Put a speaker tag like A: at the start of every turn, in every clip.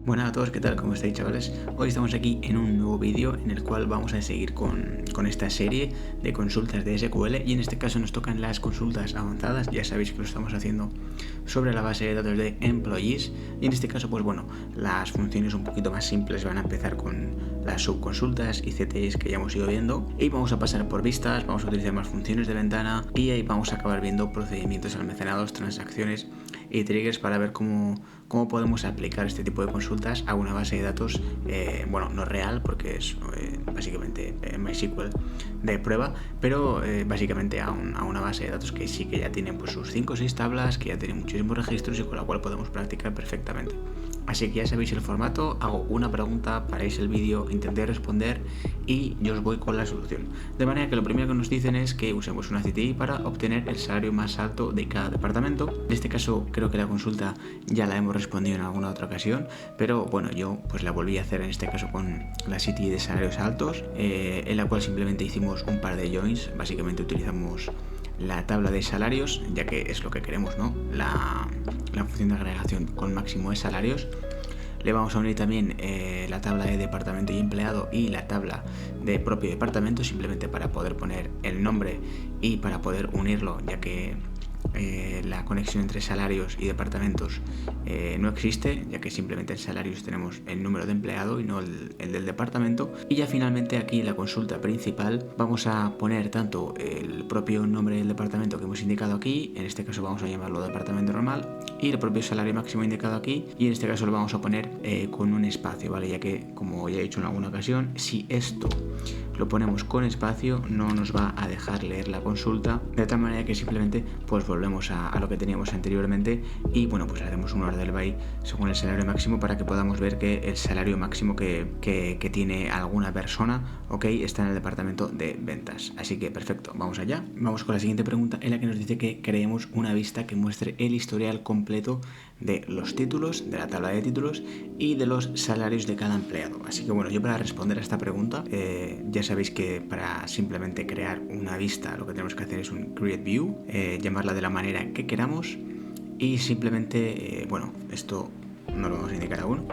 A: Buenas a todos, ¿qué tal? ¿Cómo estáis, chavales? Hoy estamos aquí en un nuevo vídeo en el cual vamos a seguir con esta serie de consultas de SQL, y en este caso nos tocan las consultas avanzadas. Ya sabéis que lo estamos haciendo sobre la base de datos de employees, y en este caso, pues bueno, las funciones un poquito más simples van a empezar con las subconsultas y CTIs que ya hemos ido viendo, y vamos a pasar por vistas, vamos a utilizar más funciones de ventana y ahí vamos a acabar viendo procedimientos almacenados, transacciones y triggers para ver cómo podemos aplicar este tipo de consultas a una base de datos, bueno, no real porque es básicamente MySQL de prueba, pero básicamente a una base de datos que sí que ya tiene pues sus 5 o 6 tablas, que ya tiene muchísimos registros y con la cual podemos practicar perfectamente. Así que ya sabéis el formato, hago una pregunta, paráis el vídeo, intentéis responder y yo os voy con la solución. De manera que lo primero que nos dicen es que usemos una CTI para obtener el salario más alto de cada departamento. En este caso creo que la consulta ya la hemos respondido en alguna otra ocasión, pero bueno, yo pues la volví a hacer en este caso con la CTI de salarios altos, en la cual simplemente hicimos un par de joins. Básicamente utilizamos la tabla de salarios, ya que es lo que queremos, ¿no? La función de agregación con máximo de salarios. Le vamos a unir también la tabla de departamento y empleado y la tabla de propio departamento, simplemente para poder poner el nombre y para poder unirlo, ya que la conexión entre salarios y departamentos no existe, ya que simplemente en salarios tenemos el número de empleado y no el del departamento. Y ya finalmente aquí en la consulta principal vamos a poner tanto el propio nombre del departamento que hemos indicado aquí, en este caso vamos a llamarlo departamento normal, y el propio salario máximo indicado aquí, y en este caso lo vamos a poner con un espacio, ¿vale? Ya que, como ya he dicho en alguna ocasión, si esto lo ponemos con espacio no nos va a dejar leer la consulta, de tal manera que simplemente pues volvemos a lo que teníamos anteriormente y bueno, pues haremos un order by según el salario máximo para que podamos ver que el salario máximo que tiene alguna persona, ok, está en el departamento de ventas. Así que perfecto, vamos allá. Vamos con la siguiente pregunta, en la que nos dice que creemos una vista que muestre el historial completo de los títulos, de la tabla de títulos y de los salarios de cada empleado. Así que bueno, yo para responder a esta pregunta, ya sabéis que para simplemente crear una vista lo que tenemos que hacer es un create view, llamarla de la manera que queramos, y simplemente, bueno, esto no lo vamos a indicar aún,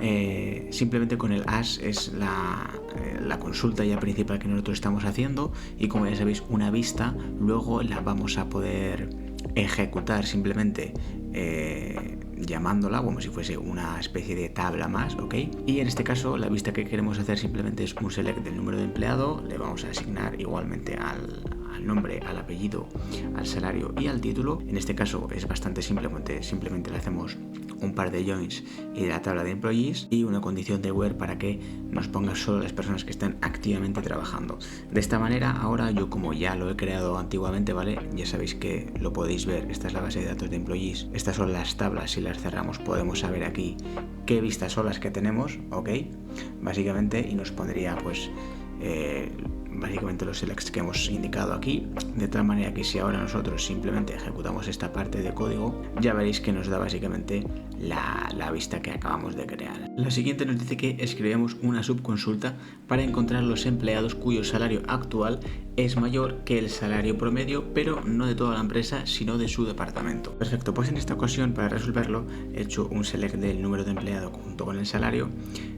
A: simplemente con el as es la consulta ya principal que nosotros estamos haciendo, y como ya sabéis, una vista luego la vamos a poder ejecutar simplemente llamándola como si fuese una especie de tabla más, ¿ok? Y en este caso la vista que queremos hacer simplemente es un select del número de empleado, le vamos a asignar igualmente al nombre, al apellido, al salario y al título. En este caso es bastante simplemente le hacemos un par de joins y de la tabla de employees y una condición de where para que nos ponga solo las personas que están activamente trabajando. De esta manera, ahora yo, como ya lo he creado antiguamente, ¿vale? Ya sabéis que lo podéis ver, esta es la base de datos de employees, estas son las tablas. Si las cerramos podemos saber aquí qué vistas son las que tenemos, ¿ok? Básicamente, y nos pondría pues básicamente los selects que hemos indicado aquí, de tal manera que si ahora nosotros simplemente ejecutamos esta parte de código, ya veréis que nos da básicamente la vista que acabamos de crear. La siguiente nos dice que escribamos una subconsulta para encontrar los empleados cuyo salario actual es mayor que el salario promedio, pero no de toda la empresa, sino de su departamento. Perfecto, pues en esta ocasión, para resolverlo, he hecho un select del número de empleado junto con el salario,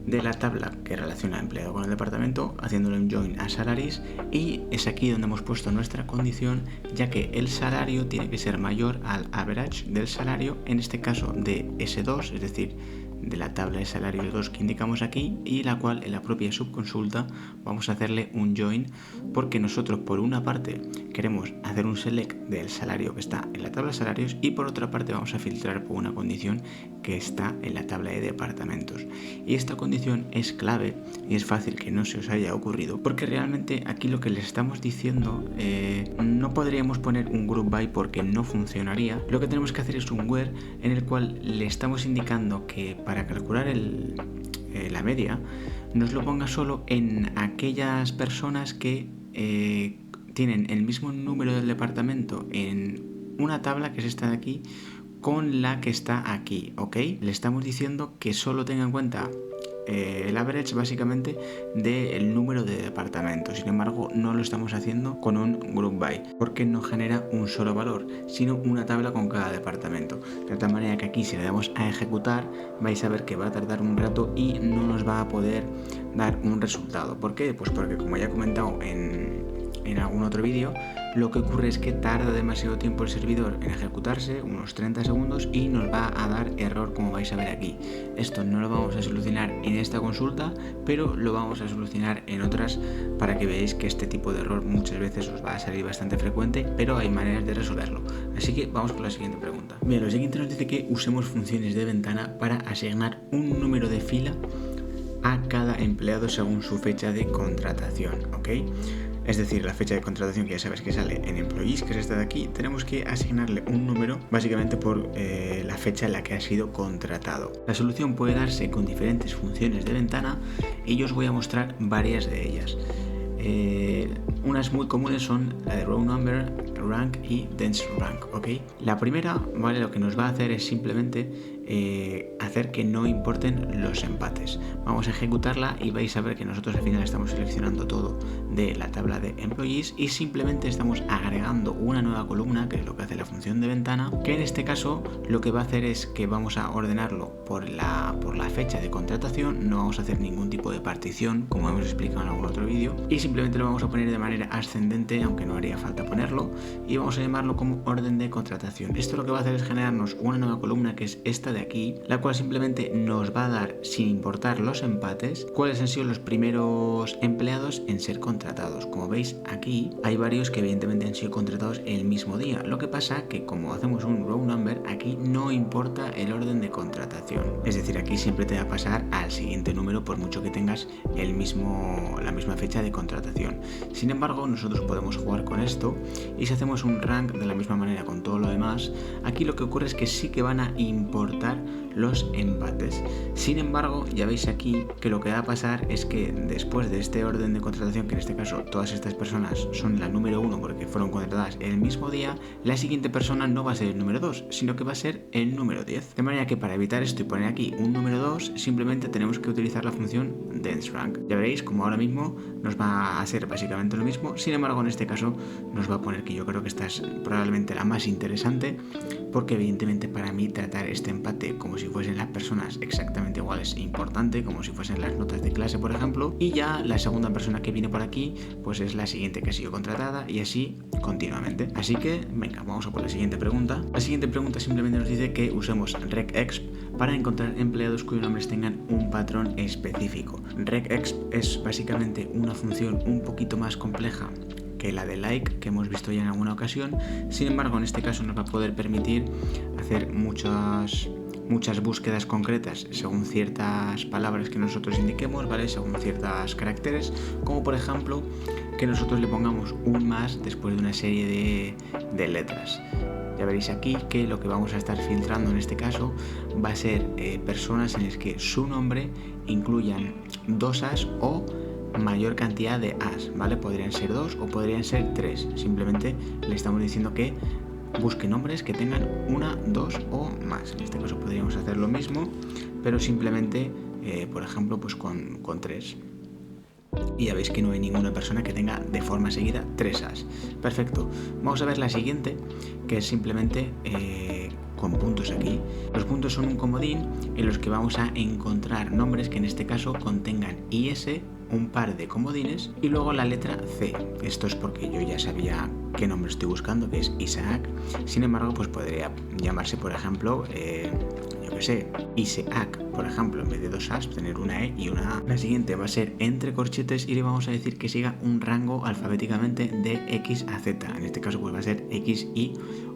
A: de la tabla que relaciona empleado con el departamento, haciéndole un join a salaries, y es aquí donde hemos puesto nuestra condición, ya que el salario tiene que ser mayor al average del salario, en este caso de S2, es decir, de la tabla de salarios 2 que indicamos aquí, y la cual en la propia subconsulta vamos a hacerle un join, porque nosotros por una parte queremos hacer un select del salario que está en la tabla de salarios y por otra parte vamos a filtrar por una condición que está en la tabla de departamentos. Y esta condición es clave y es fácil que no se os haya ocurrido, porque realmente aquí lo que les estamos diciendo, no podríamos poner un group by porque no funcionaría. Lo que tenemos que hacer es un where en el cual le estamos indicando que para calcular la media nos lo ponga solo en aquellas personas que tienen el mismo número del departamento en una tabla, que es esta de aquí, con la que está aquí, ¿ok? Le estamos diciendo que solo tenga en cuenta el average básicamente del número de departamentos. Sin embargo, no lo estamos haciendo con un group by porque no genera un solo valor, sino una tabla con cada departamento. De tal manera que aquí, si le damos a ejecutar, vais a ver que va a tardar un rato y no nos va a poder dar un resultado. ¿Por qué? Pues porque, como ya he comentado en algún otro vídeo, lo que ocurre es que tarda demasiado tiempo el servidor en ejecutarse, unos 30 segundos, y nos va a dar error, como vais a ver aquí. Esto no lo vamos a solucionar en esta consulta, pero lo vamos a solucionar en otras para que veáis que este tipo de error muchas veces os va a salir bastante frecuente, pero hay maneras de resolverlo. Así que vamos con la siguiente pregunta. Bien, lo siguiente nos dice que usemos funciones de ventana para asignar un número de fila a cada empleado según su fecha de contratación, ¿ok? Es decir, la fecha de contratación, que ya sabes que sale en Employees, que es esta de aquí, tenemos que asignarle un número básicamente por la fecha en la que ha sido contratado. La solución puede darse con diferentes funciones de ventana y yo os voy a mostrar varias de ellas. Unas muy comunes son la de row number, rank y dense rank, ¿ok? La primera, ¿vale? Lo que nos va a hacer es simplemente hacer que no importen los empates. Vamos a ejecutarla y vais a ver que nosotros al final estamos seleccionando todo de la tabla de employees y simplemente estamos agregando una nueva columna, que es lo que hace la función de ventana, que en este caso lo que va a hacer es que vamos a ordenarlo por la fecha de contratación. No vamos a hacer ningún tipo de partición, como hemos explicado en algún otro vídeo, y simplemente lo vamos a poner de manera ascendente, aunque no haría falta ponerlo, y vamos a llamarlo como orden de contratación. Esto lo que va a hacer es generarnos una nueva columna, que es esta de aquí, la cual simplemente nos va a dar, sin importar los empates, cuáles han sido los primeros empleados en ser contratados. Como veis aquí hay varios que evidentemente han sido contratados el mismo día. Lo que pasa que, como hacemos un row number, aquí no importa el orden de contratación. Es decir, aquí siempre te va a pasar al siguiente número por mucho que tengas la misma fecha de contratación. Sin embargo, nosotros podemos jugar con esto, y si hacemos un rank de la misma manera con todo lo demás, aquí lo que ocurre es que sí que van a importar los empates. Sin embargo, ya veis aquí que lo que va a pasar es que después de este orden de contratación, que en este caso todas estas personas son la número 1 porque fueron contratadas el mismo día, la siguiente persona no va a ser el número 2, sino que va a ser el número 10. De manera que, para evitar esto y poner aquí un número 2, simplemente tenemos que utilizar la función denseRank. Ya veréis como ahora mismo nos va a hacer básicamente lo mismo. Sin embargo, en este caso nos va a poner, que yo creo que esta es probablemente la más interesante, porque evidentemente para mí tratar este empate como si fuesen las personas exactamente iguales es importante, como si fuesen las notas de clase, por ejemplo, y ya la segunda persona que viene por aquí pues es la siguiente que ha sido contratada, y así continuamente. Así que venga, vamos a por la siguiente pregunta. La siguiente pregunta simplemente nos dice que usemos regexp para encontrar empleados cuyos nombres tengan un patrón específico. Regexp es básicamente una función un poquito más compleja que la de like, que hemos visto ya en alguna ocasión. Sin embargo, en este caso nos va a poder permitir hacer muchas búsquedas concretas según ciertas palabras que nosotros indiquemos, ¿vale? Según ciertos caracteres, como por ejemplo que nosotros le pongamos un más después de una serie de letras. Ya veréis aquí que lo que vamos a estar filtrando en este caso va a ser personas en las que su nombre incluyan 2 as o mayor cantidad de as, ¿vale? Podrían ser 2 o podrían ser 3. Simplemente le estamos diciendo que busque nombres que tengan 1, 2 o más. En este caso podríamos hacer lo mismo, pero simplemente, por ejemplo, pues con 3. Y ya veis que no hay ninguna persona que tenga de forma seguida 3 as. Perfecto. Vamos a ver la siguiente, que es simplemente con puntos aquí. Los puntos son un comodín en los que vamos a encontrar nombres que en este caso contengan IS, un par de comodines y luego la letra C. Esto es porque yo ya sabía qué nombre estoy buscando, que es Isaac. Sin embargo, pues podría llamarse, por ejemplo, Isaac, por ejemplo, en vez de 2 as, tener una E y una A. La siguiente va a ser entre corchetes y le vamos a decir que siga un rango alfabéticamente de X a Z. En este caso pues va a ser X, Y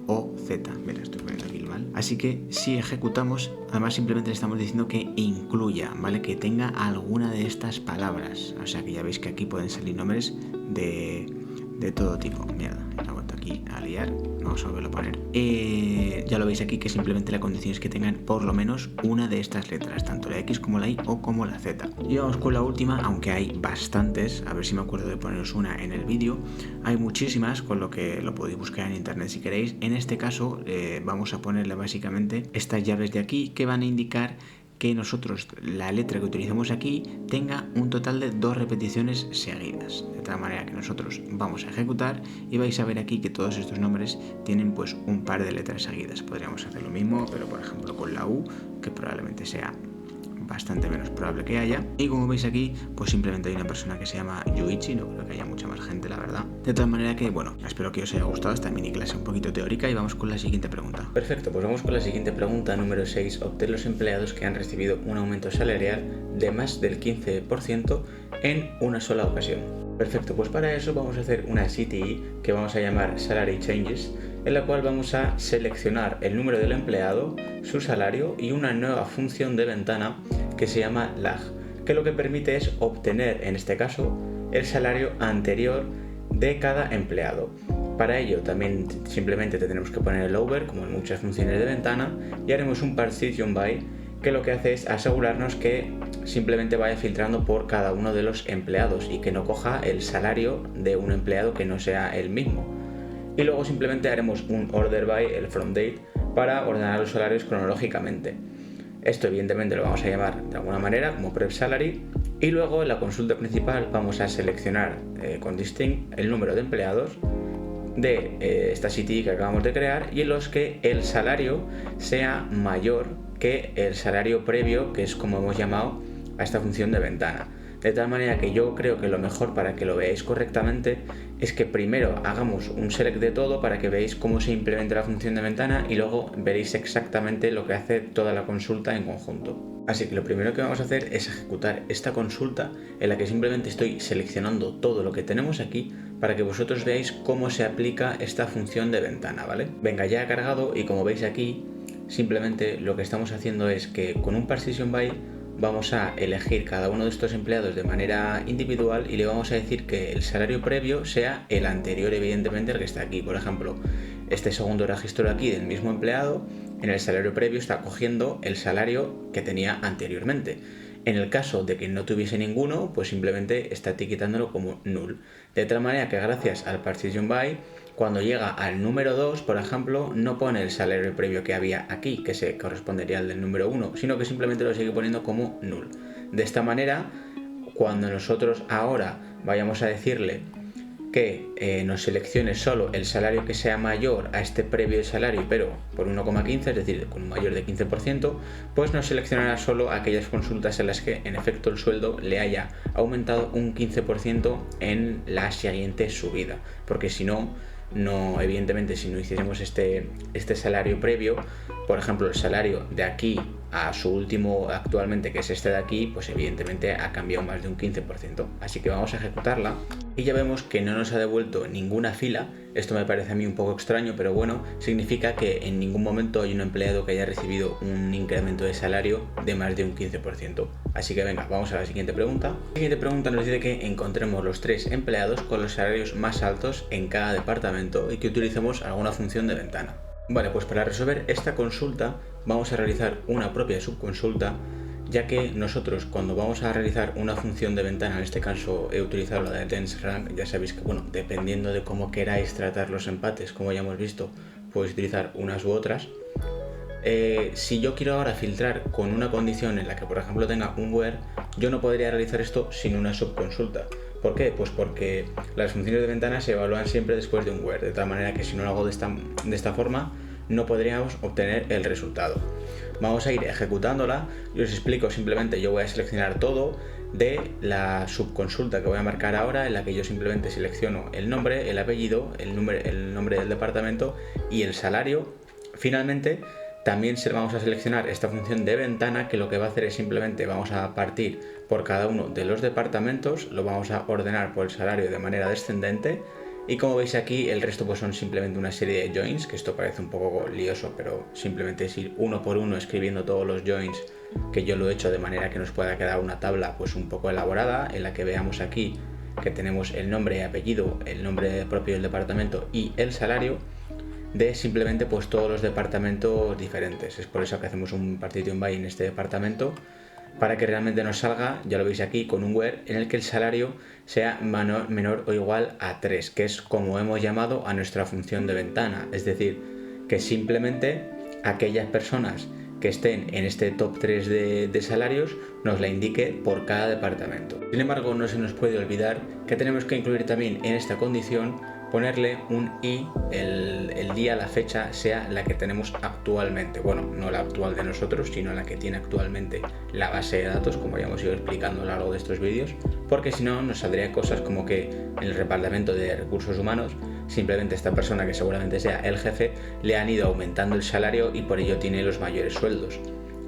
A: o Z. Mira, estoy poniendo aquí mal. Así que si ejecutamos, además simplemente le estamos diciendo que incluya, ¿vale? Que tenga alguna de estas palabras. O sea que ya veis que aquí pueden salir nombres de todo tipo. Mierda, la he vuelto aquí a liar. Vamos a volverlo a poner. Ya lo veis aquí que simplemente la condición es que tengan por lo menos una de estas letras, tanto la X como la Y o como la Z. Y vamos con la última, aunque hay bastantes. A ver si me acuerdo de poneros una en el vídeo. Hay muchísimas, con lo que lo podéis buscar en internet si queréis. En este caso vamos a ponerle básicamente estas llaves de aquí que van a indicar que nosotros la letra que utilizamos aquí tenga un total de 2 repeticiones seguidas, de tal manera que nosotros vamos a ejecutar y vais a ver aquí que todos estos nombres tienen pues un par de letras seguidas. Podríamos hacer lo mismo, pero por ejemplo con la U, que probablemente sea bastante menos probable que haya. Y como veis aquí, pues simplemente hay una persona que se llama Yuichi, no creo que haya mucha más gente, la verdad. De tal manera que, bueno, espero que os haya gustado esta mini clase un poquito teórica y vamos con la siguiente pregunta.
B: Perfecto, pues vamos con la siguiente pregunta, número 6. Obtén los empleados que han recibido un aumento salarial de más del 15% en una sola ocasión. Perfecto, pues para eso vamos a hacer una CTI que vamos a llamar Salary Changes, en la cual vamos a seleccionar el número del empleado, su salario y una nueva función de ventana que se llama lag, que lo que permite es obtener, en este caso, el salario anterior de cada empleado. Para ello también simplemente tendremos que poner el over, como en muchas funciones de ventana, y haremos un partition by, que lo que hace es asegurarnos que simplemente vaya filtrando por cada uno de los empleados y que no coja el salario de un empleado que no sea el mismo. Y luego simplemente haremos un order by, el from date, para ordenar los salarios cronológicamente. Esto evidentemente lo vamos a llamar de alguna manera como prep salary, y luego en la consulta principal vamos a seleccionar con distinct el número de empleados de esta CTI que acabamos de crear y en los que el salario sea mayor que el salario previo, que es como hemos llamado a esta función de ventana. De tal manera que yo creo que lo mejor para que lo veáis correctamente es que primero hagamos un select de todo para que veáis cómo se implementa la función de ventana y luego veréis exactamente lo que hace toda la consulta en conjunto. Así que lo primero que vamos a hacer es ejecutar esta consulta en la que simplemente estoy seleccionando todo lo que tenemos aquí para que vosotros veáis cómo se aplica esta función de ventana, ¿vale? Venga, ya ha cargado y como veis aquí, simplemente lo que estamos haciendo es que con un partition by vamos a elegir cada uno de estos empleados de manera individual y le vamos a decir que el salario previo sea el anterior, evidentemente, al que está aquí. Por ejemplo, este segundo registro aquí del mismo empleado, en el salario previo está cogiendo el salario que tenía anteriormente. En el caso de que no tuviese ninguno, pues simplemente está etiquetándolo como null. De tal manera que gracias al partition by, cuando llega al número 2, por ejemplo, no pone el salario previo que había aquí, que se correspondería al del número 1, sino que simplemente lo sigue poniendo como null. De esta manera, cuando nosotros ahora vayamos a decirle que nos seleccione solo el salario que sea mayor a este previo salario, pero por 1,15, es decir, con un mayor de 15%, pues nos seleccionará solo aquellas consultas en las que en efecto el sueldo le haya aumentado un 15% en la siguiente subida, porque si no, evidentemente, si no hiciésemos este salario previo, por ejemplo, el salario de aquí a su último actualmente, que es este de aquí, pues evidentemente ha cambiado más de un 15%. Así que vamos a ejecutarla y ya vemos que no nos ha devuelto ninguna fila. Esto me parece a mí un poco extraño, pero bueno, significa que en ningún momento hay un empleado que haya recibido un incremento de salario de más de un 15%. Así que venga, vamos a la siguiente pregunta. La siguiente pregunta nos dice que encontremos los 3 empleados con los salarios más altos en cada departamento y que utilicemos alguna función de ventana. Vale, pues para resolver esta consulta vamos a realizar una propia subconsulta, ya que nosotros cuando vamos a realizar una función de ventana, en este caso he utilizado la de dense rank, ya sabéis que bueno, dependiendo de cómo queráis tratar los empates, como ya hemos visto, podéis utilizar unas u otras. Si yo quiero ahora filtrar con una condición en la que por ejemplo tenga un where, yo no podría realizar esto sin una subconsulta. ¿Por qué? Pues porque las funciones de ventana se evalúan siempre después de un where, de tal manera que si no lo hago de esta forma no podríamos obtener el resultado. Vamos a ir ejecutándola y os explico. Simplemente yo voy a seleccionar todo de la subconsulta que voy a marcar ahora, en la que yo simplemente selecciono el nombre, el apellido, el nombre del departamento y el salario. Finalmente también vamos a seleccionar esta función de ventana, que lo que va a hacer es simplemente vamos a partir por cada uno de los departamentos, lo vamos a ordenar por el salario de manera descendente. Y como veis aquí, el resto pues son simplemente una serie de joins, que esto parece un poco lioso, pero simplemente es ir uno por uno escribiendo todos los joins, que yo lo he hecho de manera que nos pueda quedar una tabla pues un poco elaborada, en la que veamos aquí que tenemos el nombre y apellido, el nombre propio del departamento y el salario de simplemente pues todos los departamentos diferentes. Es por eso que hacemos un partition by en este departamento, para que realmente nos salga, ya lo veis aquí, con un where en el que el salario sea menor o igual a 3, que es como hemos llamado a nuestra función de ventana. Es decir, que simplemente aquellas personas que estén en este top 3 de salarios nos la indique por cada departamento. Sin embargo, no se nos puede olvidar que tenemos que incluir también en esta condición ponerle un i, el día, la fecha sea la que tenemos actualmente. Bueno, no la actual de nosotros, sino la que tiene actualmente la base de datos, como ya hemos ido explicando a lo largo de estos vídeos, porque si no nos saldría cosas como que en el departamento de recursos humanos simplemente esta persona, que seguramente sea el jefe, le han ido aumentando el salario y por ello tiene los mayores sueldos.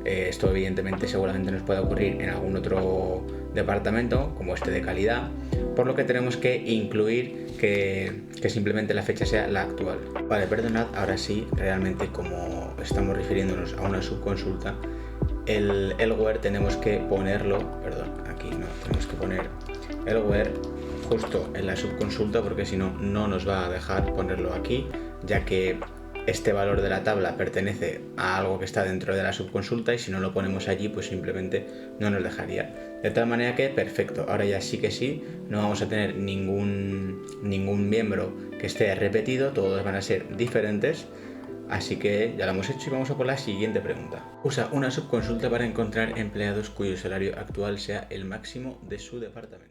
B: Esto evidentemente seguramente nos puede ocurrir en algún otro departamento como este de calidad, por lo que tenemos que incluir que simplemente la fecha sea la actual. Vale, perdonad, ahora sí, realmente como estamos refiriéndonos a una subconsulta, el where tenemos que ponerlo, perdón, aquí no, tenemos que poner el where justo en la subconsulta, porque si no, no nos va a dejar ponerlo aquí, ya que este valor de la tabla pertenece a algo que está dentro de la subconsulta y si no lo ponemos allí, pues simplemente no nos dejaría. De tal manera que perfecto, ahora ya sí que sí, no vamos a tener ningún miembro que esté repetido, todos van a ser diferentes. Así que ya lo hemos hecho y vamos a por la siguiente pregunta. Usa una subconsulta para encontrar empleados cuyo salario actual sea el máximo de su departamento.